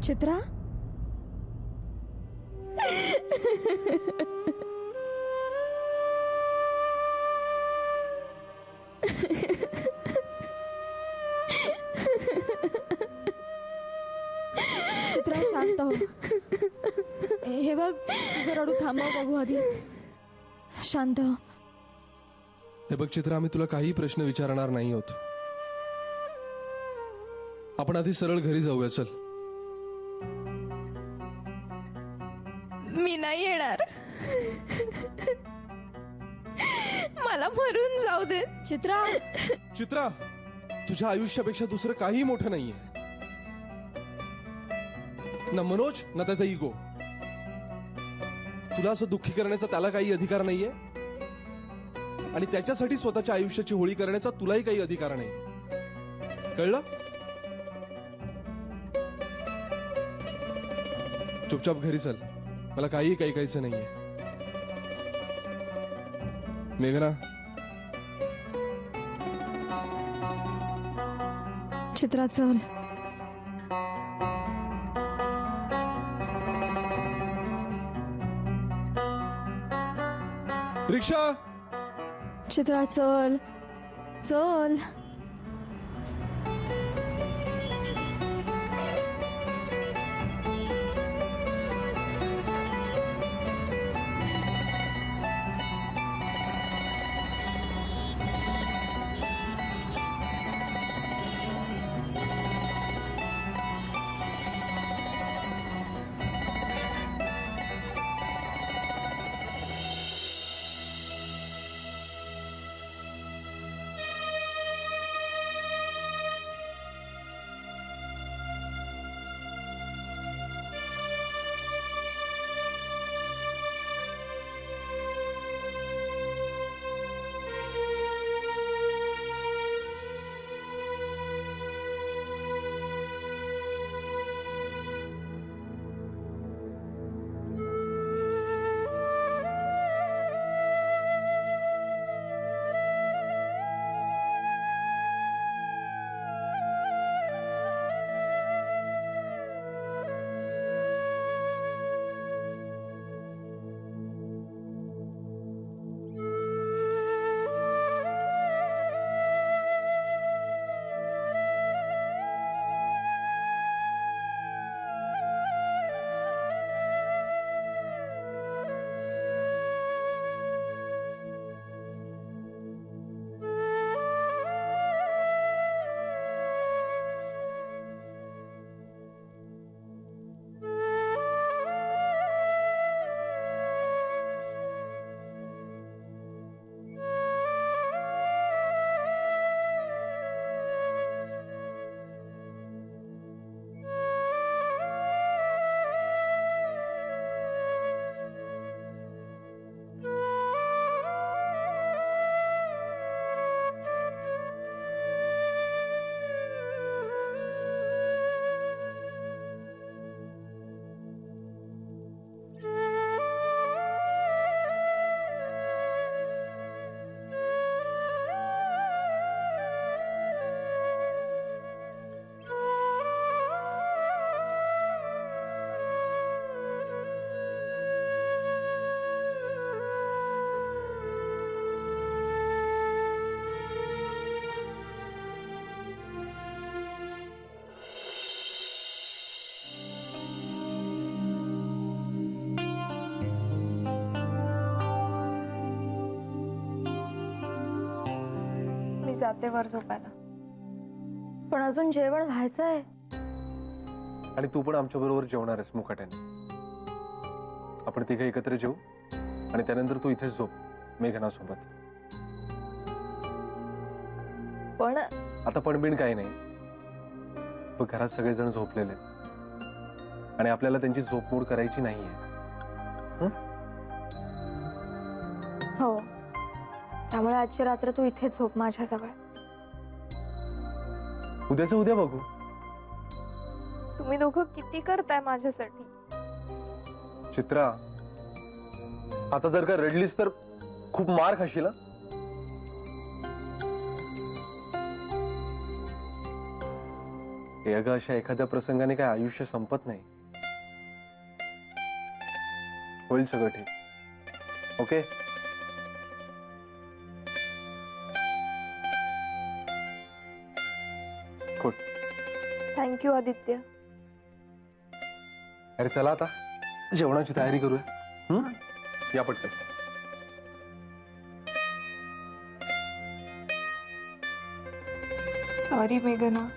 चित्रा चित्रा शांत हो. हे बघ तुझं रडू थांबव बघू आधी. शांत हो. हे बघ चित्रा, आम्ही तुला काही प्रश्न विचारणार नाही आहोत. आपण आधी सरळ घरी जाऊया. चल. मी नाही येणार. मला मरून जाऊ दे. चित्रा चित्रा, तुझ्या आयुष्यापेक्षा दुसरं काही मोठं नाहीये. ना मनोज ना त्याचा इगो. तुला असं दुःखी करण्याचा त्याला काही अधिकार नाहीये आणि त्याच्यासाठी स्वतःच्या आयुष्याची होळी करण्याचा तुलाही काही अधिकार नाही. कळलं? चुपचाप घरी चल. मला काही ऐकायचं नाहीये. मेघना. चित्रा चल. रिक्षा. चित्रा चल चल. जाते वर झोपायला, पण अजून जेवण व्हायचंय. आणि तू पण आमच्या बरोबर जेवणार आहेस मुकाट्याने. आपण तिघे एकत्र जेवू आणि त्यानंतर तू इथेच झोप मेघना सोबत. पण आता पणबिण काही नाही. पण घरात सगळेजण झोपलेले आणि आपल्याला त्यांची झोपमोड करायची नाहीये. हो, त्यामुळे आजची रात्र तू इथेच झोप माझ्याजवळ. उद्याचं उद्या बघू. तुम्ही दोघं किती करताय माझ्यासाठी. चित्रा, आता जर का रडलीस तर खूप मार खाशील. हे अगं अशा एखाद्या प्रसंगाने काय आयुष्य संपत नाही. होईल सगळं ठीक. ओके. गुड. थँक्यू आदित्य. अरे चला आता जेवणाची तयारी करूया. या पटकन. सॉरी मेघना.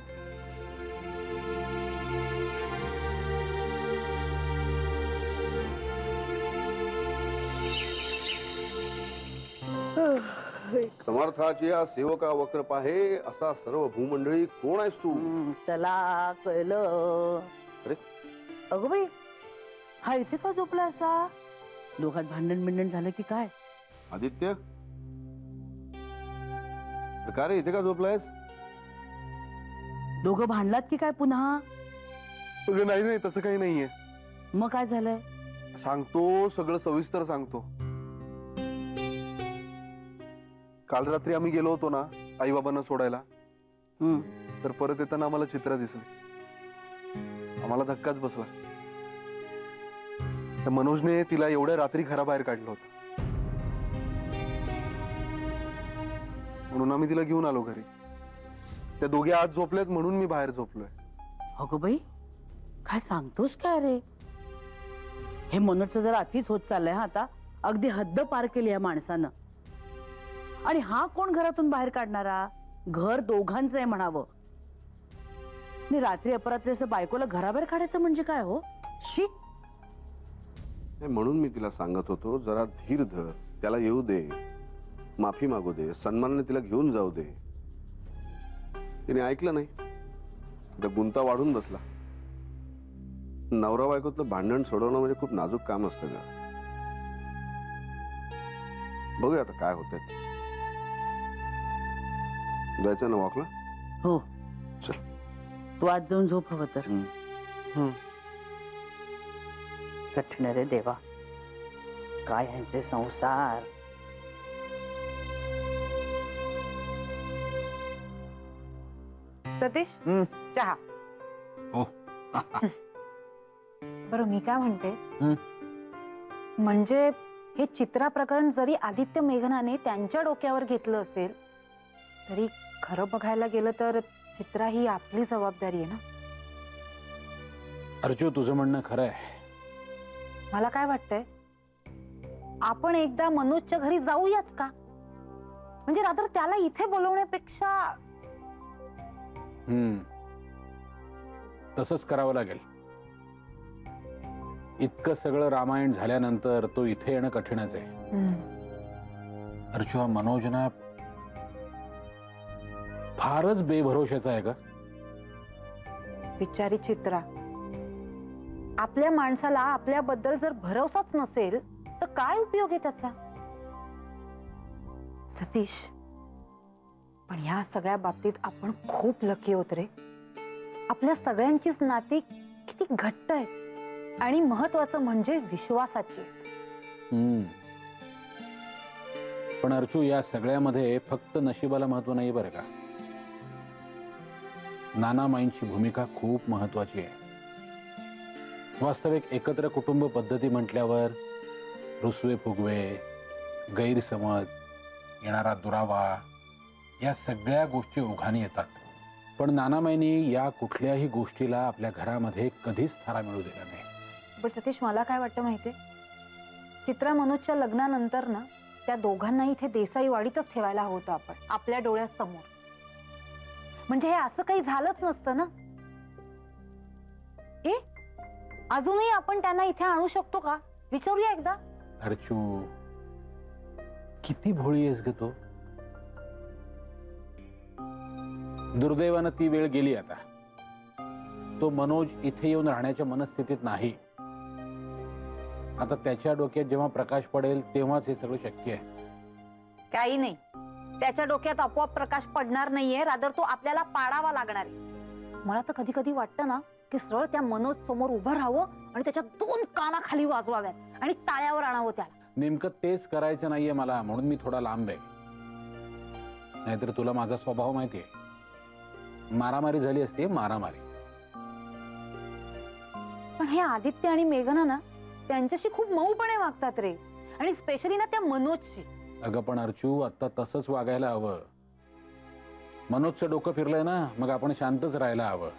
समर्थाची या सेवका वक्र पाहे असा सर्व भूमंडळी कोण आहेस तू? चला कळलं. अरे अगं बाई, हा इथे का झोपला असा? दोघात भांडण झालं की काय? आदित्य, का रे इथे का झोपलायस? दोघं भांडलात की काय पुन्हा? अगं नाही नाही तसं काही नाहीये. मग काय झालंय? सांगतो, सगळं सविस्तर सांगतो. काल रात्री आम्ही गेलो होतो ना आई बाबांना सोडायला, हम्म. तर परत येताना आम्हाला चित्र दिसली. आम्हाला धक्काच बसला. त्या मनोजने तिला एवढ्या रात्री घराबाहेर काढलं होतं, म्हणून आम्ही तिला घेऊन आलो घरी. त्या दोघे आज झोपल्यात म्हणून मी बाहेर झोपलोय. अगं बाई, काय सांगतोस काय रे? हे मनोजचं जरा अतिच होत चाललंय हा आता. अगदी हद्द पार केली या माणसानं. आणि हा कोण घरातून बाहेर काढणारा? घर दोघांचं आहे म्हणावं. आणि रात्री अपरात्री असं बायकोला घराबाहेर काढायचं म्हणजे काय हो? शी. म्हणून मी तिला सांगत होतो, जरा धीर धर, त्याला येऊ दे, माफी मागू दे, सन्मानाने तिला घेऊन जाऊ दे. तिने ऐकलं नाही. त्या गुंता वाढून बसला. नवरा बायकोतलं भांडण सोडवणं म्हणजे खूप नाजूक काम असतं का? बघूया आता काय होतंय. जायचं ना वॉकला? हो चल. तू आज जाऊन झोप हवं तर. कठीण रे देवा, काय ह्यांचे संसार. सतीश, चहा. हो. बरं, मी काय म्हणते, म्हणजे हे चित्रा प्रकरण जरी आदित्य मेघनाने त्यांच्या डोक्यावर घेतलं असेल, तरी खरं बघायला गेलं तर चित्रा ही आपली जबाबदारी आहे ना. अर्जू, तुझं म्हणणं खरं आहे. मला काय वाटतंय, आपण एकदा मनोजच्या घरी जाऊयाच का? म्हणजे रात्र त्याला इथे बोलवण्यापेक्षा. तसंच करावं लागेल. इतकं सगळं रामायण झाल्यानंतर तो इथे येणं कठीणच आहे. अर्जू, हा मनोज ना फारच बेभरोशाचा आहे का? बिचारी चित्रा, आपल्या माणसाला आपल्याबद्दल जर भरोसाच नसेल तर काय उपयोग आहे त्याचा? सतीश, पण ह्या सगळ्या बाबतीत आपण खूप लकी होत रे. आपल्या सगळ्यांचीच नाती किती घट्ट आहेत, आणि महत्वाचं म्हणजे विश्वासाची. पण अर्जू, या सगळ्यामध्ये फक्त नशिबाला महत्व नाही बरं का. नानामाईंची भूमिका खूप महत्वाची आहे. वास्तविक एकत्र कुटुंब पद्धती म्हटल्यावर रुसवे फुगवे, गैरसमज, येणारा दुरावा, या सगळ्या गोष्टी ओघाने येतात. पण नानामाईंनी या कुठल्याही गोष्टीला आपल्या घरामध्ये कधीच थारा मिळू दिला नाही. पण सतीश, मला काय वाटतं माहितीये, चित्रा मनोजच्या लग्नानंतर ना त्या दोघांना इथे देसाई वाडीतच ठेवायला हवं होतं आपण, आपल्या डोळ्यासमोर. म्हणजे हे असं काही झालंच नसतं ना. अजूनही आपण त्यांना इथे आणू शकतो का? विचारूया एकदा. अर्जू, किती भोळी आहेस ग तू. दुर्दैवानं ती वेळ गेली. आता तो मनोज इथे येऊन राहण्याच्या मनस्थितीत नाही. आता त्याच्या डोक्यात जेव्हा प्रकाश पडेल तेव्हाच हे सगळं शक्य आहे. काही नाही, त्याच्या डोक्यात आपोआप प्रकाश पडणार नाहीये, रादर तो आपल्याला पाडावा लागणार आहे. मला तर कधी कधी वाटतं ना की सरळ त्या मनोज समोर उभं राहावं आणि त्याच्या दोन काना खाली वाजवाव्यात आणि टाळ्यावर आणावं त्याला. नेमकं तेच करायचं नाहीये मला, म्हणून मी थोडा लांब आहे. नाहीतर तुला माझा स्वभाव माहितीये, मारामारी झाली असते. मारामारी पण हे आदित्य आणि मेघना ना त्यांच्याशी खूप मऊपणे वागतात रे, आणि स्पेशली ना त्या मनोजशी. अगं पण अर्चू, आता तसंच वागायला हवं. मनोजचं डोकं फिरलंय ना, मग आपण शांतच राहायला हवं.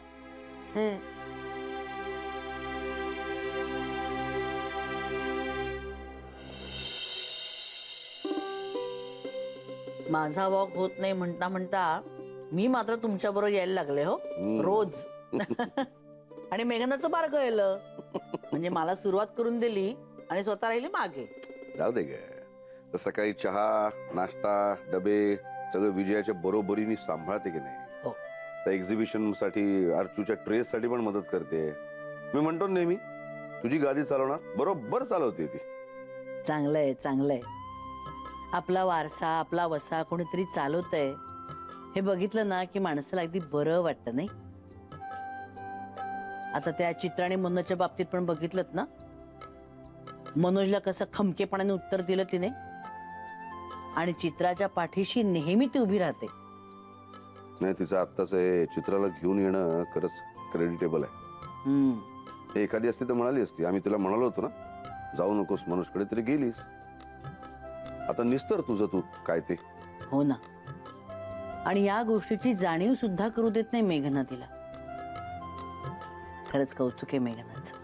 माझा वॉक होत नाही म्हणता म्हणता मी मात्र तुमच्या बरोबर यायला लागले हो, रोज. आणि मेघनाचं बारकं गेलं, म्हणजे मला सुरुवात करून दिली आणि स्वतः राहिली मागे. जाऊ दे ग, तर सकाळी चहा, नाश्ता, डबे सगळं विजयाच्या बरोबरीने सांभाळते की नाही. हो. त्या एक्झिबिशन साठी, अर्चूच्या ट्रेस साठी पण मदत करते. मी म्हणतो नेहमी, तुझी गादी चालवणार बरोबर चालवते ती. चांगलंय चांगलंय. आपला वारसा, आपला वसा कोणीतरी चालवतंय हे बघितलं ना की माणसाला अगदी बरं वाटतं नाही. आता त्या चित्रा आणि मनोजच्या बाबतीत पण बघितलं ना, मनोजला कसं खमकेपणाने उत्तर दिलं तिने, आणि चित्राच्या पाठीशी नेहमी ती उभी राहते. नाही, तिचं आत्ताच हे चित्राला घेऊन येणं खरंच क्रेडिटेबल आहे. हे एखादी असती तर म्हणाली असती, आम्ही तुला म्हणालो होतो ना जाऊ नकोस मनोजकडे, तरी गेलीस. आता निस्तर तुझं तू काय ते. हो ना. आणि या गोष्टीची जाणीव सुद्धा करू देत नाही मेघना तिला. खरंच कौतुक आहे मेघनाचं.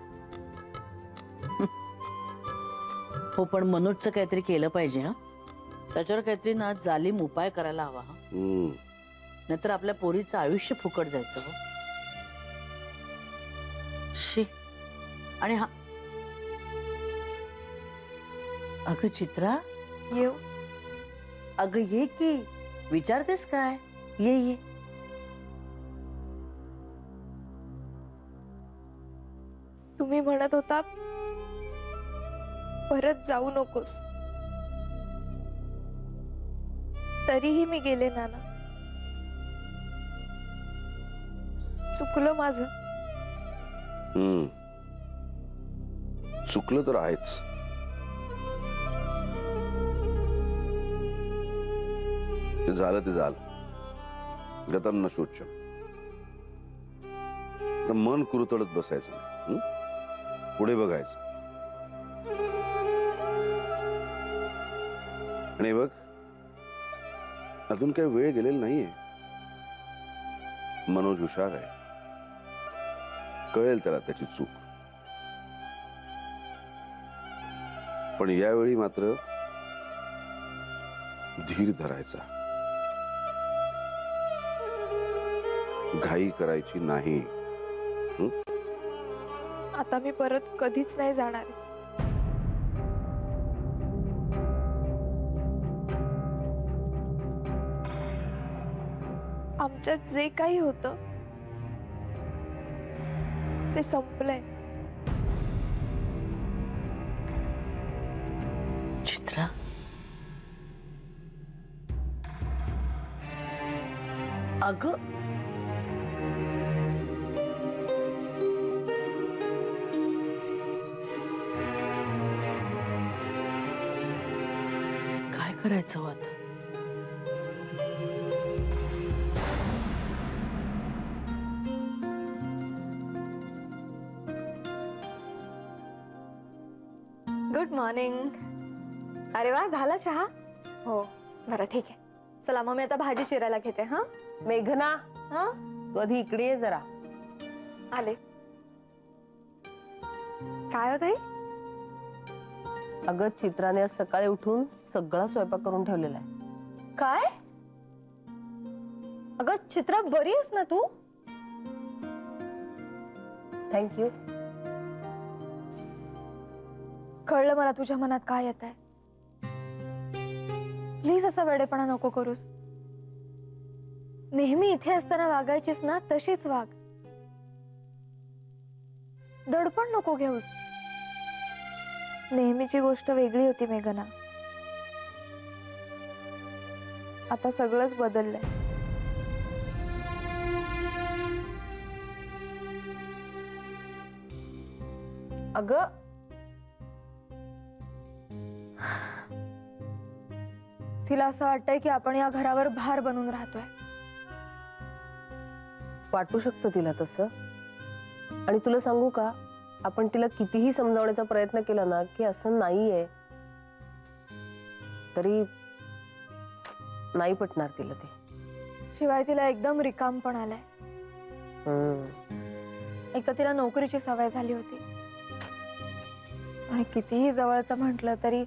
हो, पण मनोजचं काहीतरी केलं पाहिजे. हा, त्याच्यावर काहीतरी ना जालीम उपाय करायला हवा. हा, नाहीतर आपल्या पोरीचं आयुष्य फुकट जायचं. हो शी. आणि हा, अगं चित्रा, येऊ? अगं ये की, विचारतेस काय? ये ये. तुम्ही म्हणत होता परत जाऊ नकोस, तरीही मी गेले नाना. चुकलं माझं. चुकलं तर आहेच. ते झालं ते झालं. गतं न शोच्यम. तर मन कुरतडत बसायचं नाही. पुढे बघायचं. आणि बघ, अजून काही वेळ गेलेला नाहीये. मनोज हुशार आहे, कळेल त्याला त्याची चूक. पण यावेळी मात्र धीर धरायचा, घाई करायची नाही. आता मी परत कधीच नाही जाणार. आमच्यात जे काही होतं ते संपलंय. चित्रा, अगं काय करायचं हो आता? Good morning. अरे वा, झाला चहा? हो, बरं ठीक आहे. चला मग मी आता भाजी चिरायला घेते. हा मेघना, हा, तू आधी इकडे ये जरा. आले. काय होत आहे? अगं, चित्राने आज सकाळी उठून सगळा स्वयंपाक करून ठेवलेला आहे. काय? अगं चित्रा, बरी आहेस ना तू? थँक्यू. कळलं मला तुझ्या मनात काय येत आहे. प्लीज असा वेडेपणा नको करूस. नेहमी इथे असताना वागायचीस ना तशीच वाग. दडपण नको घेऊस. नेहमीची गोष्ट वेगळी होती मेघना, आता सगळंच बदललंय. अगं, तिला असं वाटतंय की आपण या घरावर भार बनून राहतोय. वाटू शकतं तिला तसं. आणि तुला सांगू का, आपण तिला कितीही समजावण्याचा प्रयत्न केला ना की असं नाहीये, तरी नाही पटणार तिला ते. शिवाय तिला एकदम रिकाम पण आलाय. एक तर तिला नोकरीची सवय झाली होती आणि कितीही जवळचं म्हटलं तरी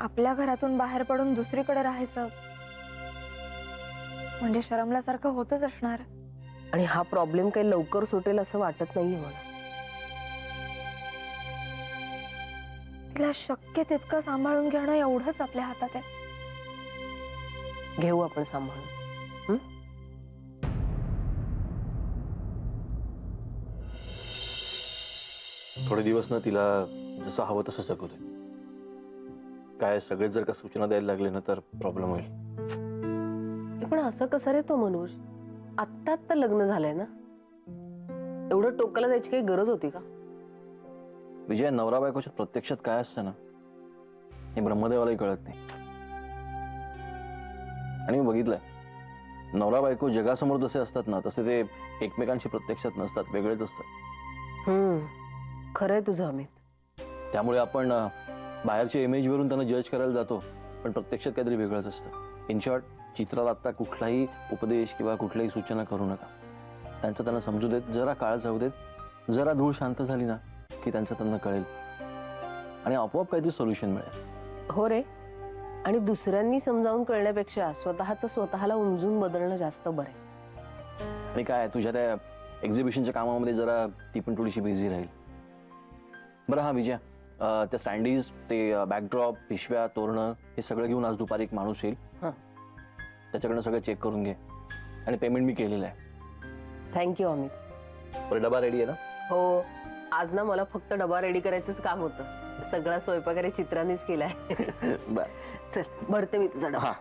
आपल्या घरातून बाहेर पडून दुसरीकडे राहायचं म्हणजे शरमल्यासारखं होतच असणार. आणि हा प्रॉब्लेम काही लवकर सुटेल असं वाटत नाहीये मला. तिला शक्य तितकं सांभाळून घेणं एवढंच आपल्या हातात आहे. घेऊ आपण सांभाळून. थोडे दिवस ना तिला जसं हवं तसं जगू दे. काय सगळेच जर का सूचना द्यायला लागले ना तर प्रॉब्लेम होईल. पण असं कसं रे तो मनोज, आत्ता आत्ता लग्न झालंय ना, एवढं टोकाला जायची काही गरज होती का? विजय, नवरा बायकोच्या प्रत्यक्षात काय असतं ना हे ब्रह्मदेवालाही कळत नाही. आणि मी बघितलंय, नवरा बायको जगासमोर जसे असतात ना तसे ते एकमेकांशी प्रत्यक्षात नसतात, वेगळेच असतात. खरंय तुझं अमित. त्यामुळे आपण बाहेरच्या इमेजवरून त्यांना जज करायला जातो, पण प्रत्यक्षात काहीतरी वेगळंच असतं. इन शॉर्ट, चित्राला आता कुठलाही उपदेश किंवा कुठल्याही सूचना करू नका. त्यांचं त्यांना समजू देत, जरा काळ जाऊ देत, जरा धूळ शांत झाली ना की त्यांचं त्यांना कळेल आणि आपोआप काहीतरी सोल्युशन मिळेल. हो रे, आणि दुसऱ्यांनी समजावून कळण्यापेक्षा स्वतःला उमजून बदलणं जास्त बरं आहे. आणि काय तुझ्या त्या एक्झिबिशनच्या कामामध्ये जरा ती पण थोडीशी बिझी राहील. बरं हा विजय, त्या सँडीज, ते बॅकड्रॉप, पिशव्या, तोरणं हे सगळं घेऊन आज दुपारी एक माणूस येईल. त्याच्याकडनं सगळं चेक करून घे आणि पेमेंट मी केलेलं आहे. थँक्यू अमित. बरं, डबा रेडी आहे ना? हो, आज ना मला फक्त डबा रेडी करायचंच काम होतं. सगळा स्वयंपाक चित्रानेच केलाय. बरं, चल भरते मी तुझा डबा. हा.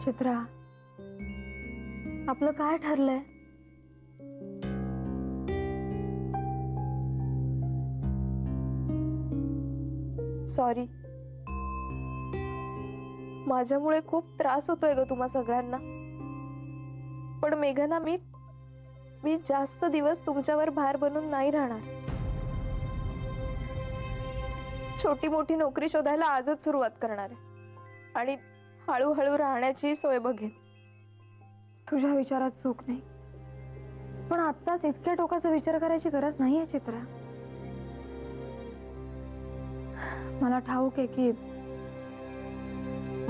चित्रा, आपलं काय ठरलंय? सॉरी, माझ्यामुळे खूप त्रास होतोय ग तुम्हा सगळ्यांना. पण मेघना, मी जास्त दिवस तुमच्यावर भार बनून नाही राहणार. छोटी मोठी नोकरी शोधायला आजच सुरुवात करणार आहे आणि हळूहळू राहण्याची सोय बघेन. तुझ्या विचारात चूक नाही, पण आत्ताच इतक्या टोकाचा विचार करायची गरज नाहीये चित्रा. मला ठाऊक आहे की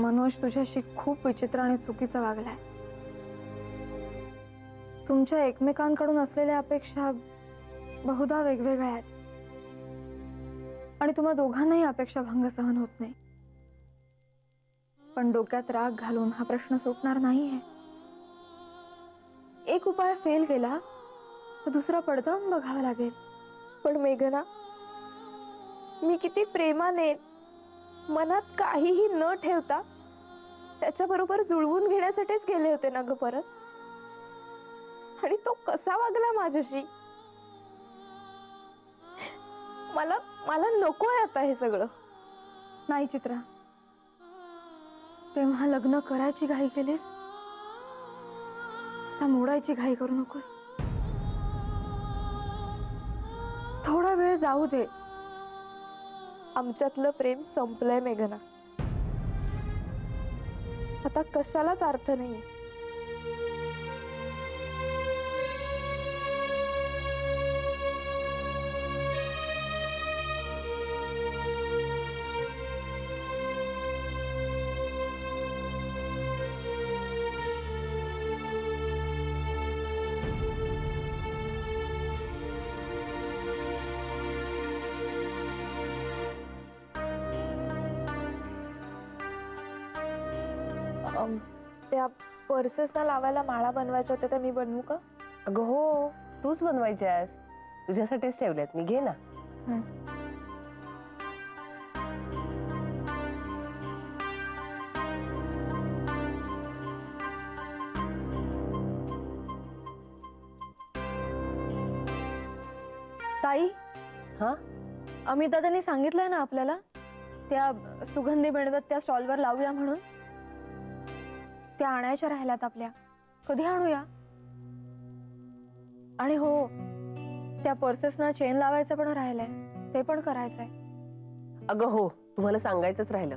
मनोज तुझ्याशी खूप विचित्र आणि चुकीचं वागलाय. तुमच्या एकमेकांकडून असलेल्या अपेक्षा बहुधा वेगवेगळ्या आहेत आणि तुम्हा दोघांनाही अपेक्षा भंग सहन होत नाही. पण डोक्यात राग घालून हा प्रश्न सुटणार नाहीये. एक उपाय फेल केला तर दुसरा पडताळून बघावा लागेल. पण मेघना, मी किती प्रेमाने, मनात काहीही न ठेवता त्याच्याबरोबर जुळवून घेण्यासाठीच गेले होते ना ग परत. आणि तो कसा वागला माझ्याशी. मला नकोय आता हे सगळं. नाही चित्रा, तेव्हा लग्न करायची घाई केलीस, आता मोडायची घाई करू नकोस. थोडा वेळ जाऊ दे. आमच्यातलं प्रेम संपलंय मेघना. आता कशालाच अर्थ नाही. त्या पर्सेसना लावायला माळा बनवायच्या होत्या, त्या मी बनवू का? अगं हो, तूच बनवायची आहेस. तुझ्यासाठीच ठेवल्यात मी, घे ना. ताई, हा, अमित दादांनी सांगितलंय ना आपल्याला त्या सुगंधी मेणबत्त्या स्टॉलवर लावूया म्हणून. त्या आणायच्या राहिल्यात आपल्या. कधी आणूया? आणि हो, त्या पर्सेसना चेन लावायचं पण राहिलंय, ते पण करायचंय. अगं हो, तुम्हाला सांगायचंच राहिलं.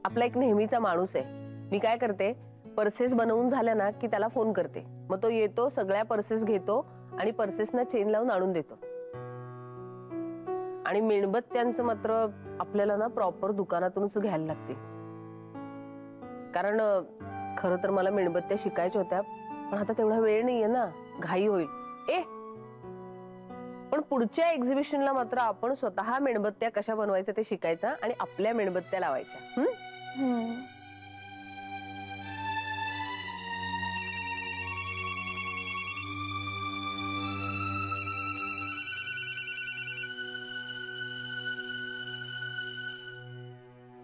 आपला एक नेहमीचा माणूस आहे. मी काय करते, पर्सेस बनवून झाल्या ना की त्याला फोन करते. मग तो येतो, सगळ्या पर्सेस घेतो आणि पर्सेसना चेन लावून आणून देतो. आणि मेणबत्त्यांचं मात्र आपल्याला ना प्रॉपर दुकानातूनच घ्यायला लागते. कारण खरं तर मला मेणबत्त्या शिकायच्या होत्या, पण आता तेवढा वेळ नाहीये ना, घाई होईल. पण पुढच्या एक्झिबिशनला मात्र आपण स्वतः मेणबत्त्या कशा बनवायच्या ते शिकायचा आणि आपल्या मेणबत्त्या लावायच्या.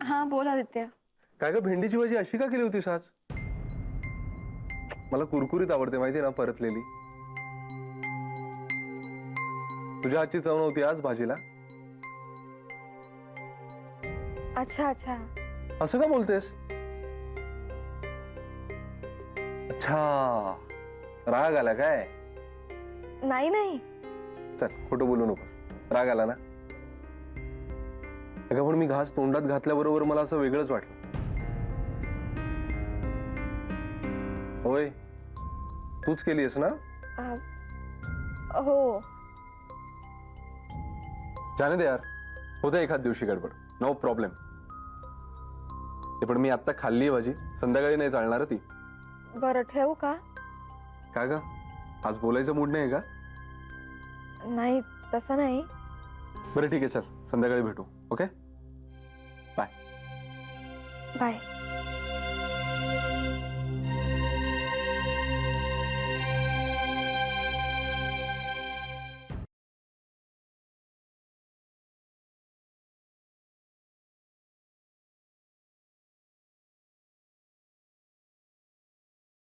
हा बोल आदित्य. काय ग, भेंडीची भाजी अशी का केली होतीस आज? मला कुरकुरीत आवडते माहिती ना, परतलेली. तुझ्या हातची चव नव्हती आज भाजीला? अच्छा अच्छा. असं का बोलतेस? अच्छा, राग आला काय? नाही नाही. चल, खोटं बोलू नको. राग आला ना? अगं पण मी घास तोंडात घातल्याबरोबर मला असं वेगळंच वाटलं. होय, तूच केलीस ना? हो. जाने दे यार, होतं एखाद दिवशी गडबड, नो प्रॉब्लेम. ते पण मी आता खाल्ली भाजी, संध्याकाळी नाही चालणार ती. बरं, ठेवू का? काय ग, आज बोलायचं मूड नाही का? नाही, तसं नाही. बरं ठीक आहे, चल संध्याकाळी भेटू. Okay, bye. बाय.